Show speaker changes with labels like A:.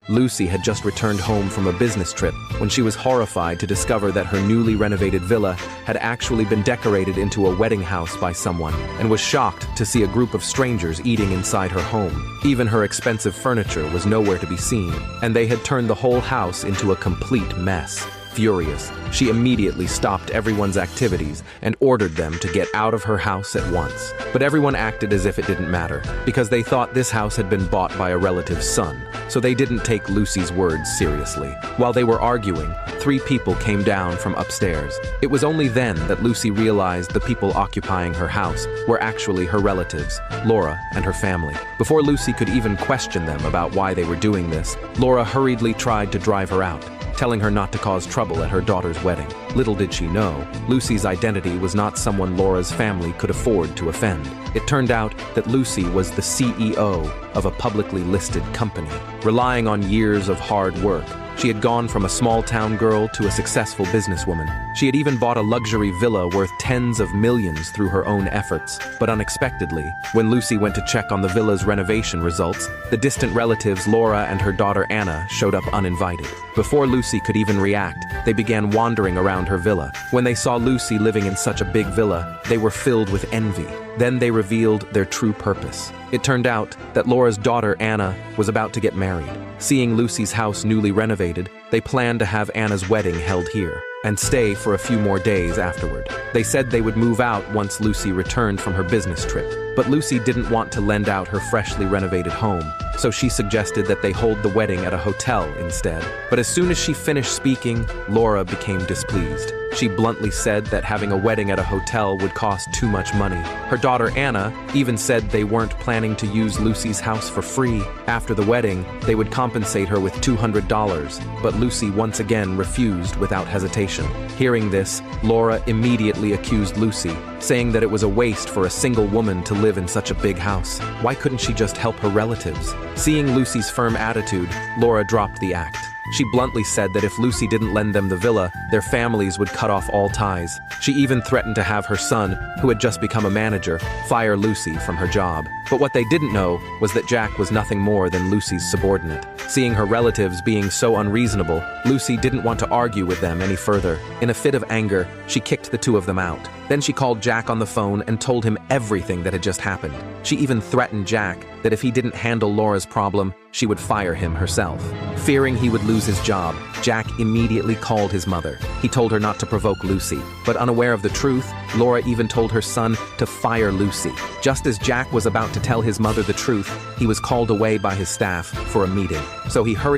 A: Lucy had just returned home from a business trip when she was horrified to discover that her newly renovated villa had actually been decorated into a wedding house by someone, and was shocked to see a group of strangers eating inside her home. Even her expensive furniture was nowhere to be seen, and they had turned the whole house into a complete mess. Furious, she immediately stopped everyone's activities and ordered them to get out of her house at once. But everyone acted as if it didn't matter, because they thought this house had been bought by a relative's son, so they didn't take Lucy's words seriously. While they were arguing, 3 people came down from upstairs. It was only then that Lucy realized the people occupying her house were actually her relatives, Laura and her family. Before Lucy could even question them about why they were doing this, Laura hurriedly tried to drive her out, telling her not to cause trouble at her daughter's wedding. Little did she know, Lucy's identity was not someone Laura's family could afford to offend. It turned out that Lucy was the CEO of a publicly listed company. Relying on years of hard work, she had gone from a small-town girl to a successful businesswoman. She had even bought a luxury villa worth tens of millions through her own efforts. But unexpectedly, when Lucy went to check on the villa's renovation results, the distant relatives Laura and her daughter Anna showed up uninvited. Before Lucy could even react, they began wandering around her villa. When they saw Lucy living in such a big villa, they were filled with envy. Then they revealed their true purpose. It turned out that Laura's daughter Anna was about to get married. Seeing Lucy's house newly renovated, they planned to have Anna's wedding held here and stay for a few more days afterward. They said they would move out once Lucy returned from her business trip. But Lucy didn't want to lend out her freshly renovated home, so she suggested that they hold the wedding at a hotel instead. But as soon as she finished speaking, Laura became displeased. She bluntly said that having a wedding at a hotel would cost too much money. Her daughter Anna even said they weren't planning to use Lucy's house for free. After the wedding, they would compensate her with $200, but Lucy once again refused without hesitation. Hearing this, Laura immediately accused Lucy, saying that it was a waste for a single woman to live in such a big house. Why couldn't she just help her relatives? Seeing Lucy's firm attitude, Laura dropped the act. She bluntly said that if Lucy didn't lend them the villa, their families would cut off all ties. She even threatened to have her son, who had just become a manager, fire Lucy from her job. But what they didn't know was that Jack was nothing more than Lucy's subordinate. Seeing her relatives being so unreasonable, Lucy didn't want to argue with them any further. In a fit of anger, she kicked the 2 of them out. Then she called Jack on the phone and told him everything that had just happened. She even threatened Jack that if he didn't handle Laura's problem, she would fire him herself. Fearing he would lose his job, Jack immediately called his mother. He told her not to provoke Lucy, but unaware of the truth, Laura even told her son to fire Lucy. Just as Jack was about to tell his mother the truth, he was called away by his staff for a meeting. So he hurried